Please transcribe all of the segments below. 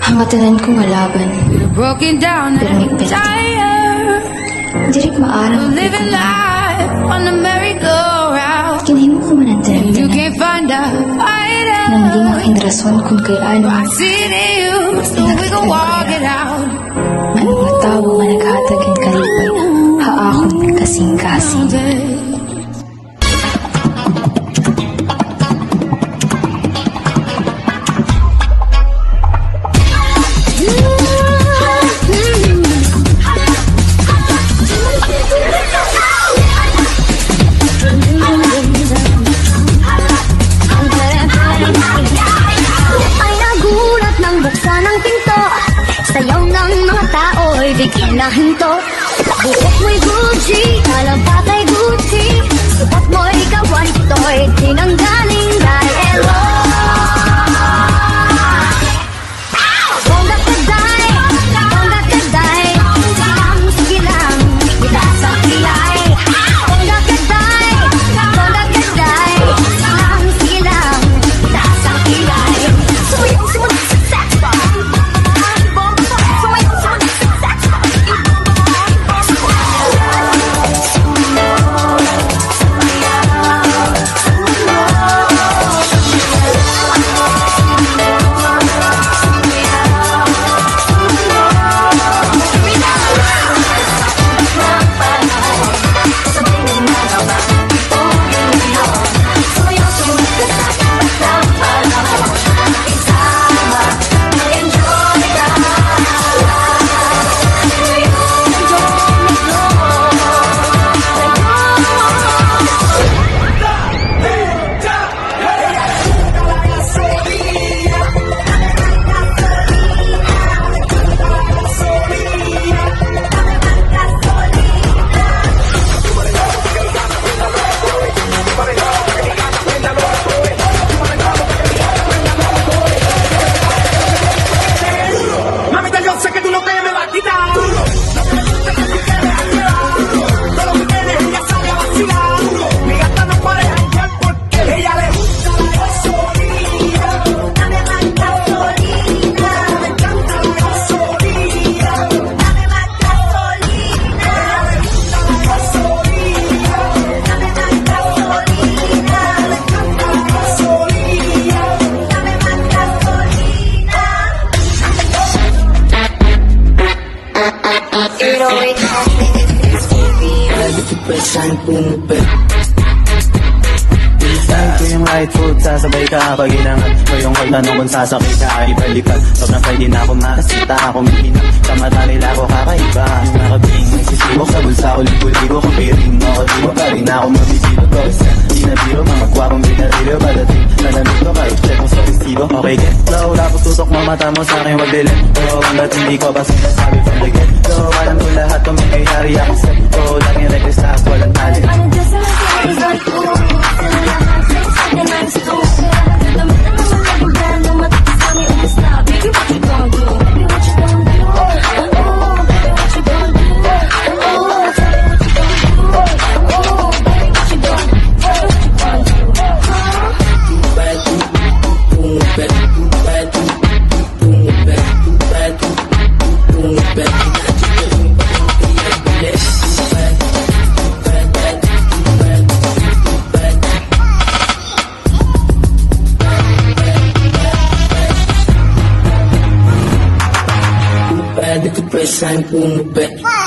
Ang katanan ko nga laban. Broken down Pero may and pera. tired Diri maarang of living life on a merry-go-round. kinahimo ko man ang You tanan can't find a fighter. nang di makin rason kung kay ano I see you, so we can walk it out. ang mga tao nga naghatag ng kalipay haakon kasing-kasing. Ay nagulat nang buksan ang pinto. Sayaw ng mga tao'y biglang nahinto. Buhok mo'y Gucci, alam pa kay Gucci. Sukat mo'y kawanto'y tinanggaling Dielo. Bongga kaday, bongga kaday. Sige lang, itaas ang kilay. Bongga kaday, bongga kaday. Sige lang, itaas ang kilay. Sumayaw, sumayaw sa saxophone. Sumayaw, sumayaw sa saxophone. Mamita, yo sé que tú no te me vas a quitar. Todo lo que tienes, ella sale a vacilar. Mi gata no para de janguear porque ella le gusta la gasolina. Dame más gasolina. Me encanta la gasolina. Dame más gasolina. Ella le gusta la gasolina. Dame más gasolina. Me encanta la gasolina. Dame más gasolina. Bilisan ko yung right foot, sasabay ka pag inangat mo yung tanong kung sasakay ka ay balikan. Sobrang fry din ako makasita, ako mahina sa mata nila ako kakaiba. Yung nakabing nagsisibok sa bulsa ko, ligo-ligo kung piring ako di mo pa rin ako mabisito ko. Di na biro, mamagwa kong binarilo padating nalamig ko kahit check mo sa resibo. Okay, get low, tapos tutok mo mata mo sa akin magdilim. Pero hanggat hindi ko pa sinasabi from the get go, alam ko lahat kung may nangyayari ako sa ko. Laging request sa walang talent.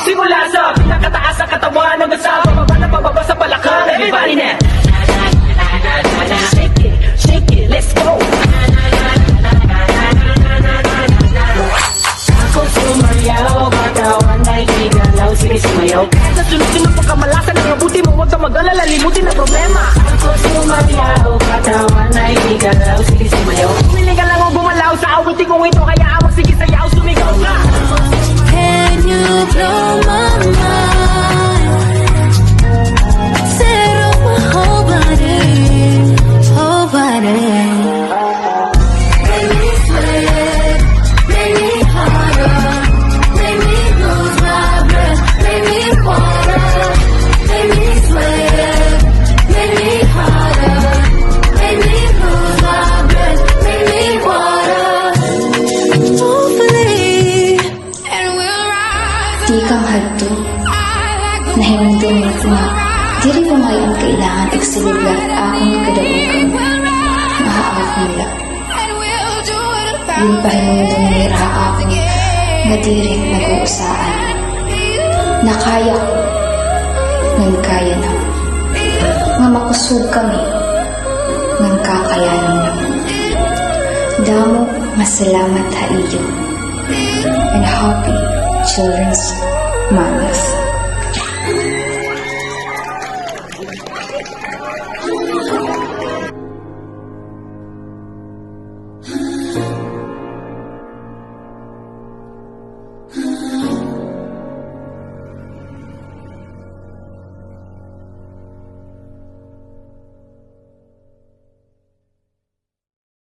Simula sa pinakataas ng katawan hanggang sa pababa sa palakang. Everybody now. Shake it, let's go. Ako sumayaw, katawan ay igalaw, sige sumayaw. Sa sunod-sunod pagkamalasan ng mabuti mo, huwag kang mag-alala, limutin ang problema. Ako sumayaw, katawan ay igalaw, sige sumayaw. Pili ka lang o bumalaw sa awitin kong ito, kaya awag sige sayaw, sumigaw ka. Can you blow my mind? Set up my whole body, whole body. Make me sweat, make me harder, make me lose my breath, make me water, make me sweat, make me harder, make me lose my breath, make kang hadto. Nahinungdan ko nga, diri ko ngayon kailangan iksiliblar akong kadaugan. Maaakong la. And we'll do it Yung pahinungdan nira akong nga diri nag-uusaan. Nakaya ko, nang kaya na. Nga makusog kami, nang kakayanan na. Damo, masalamat ha iyo. And happy Children's Month.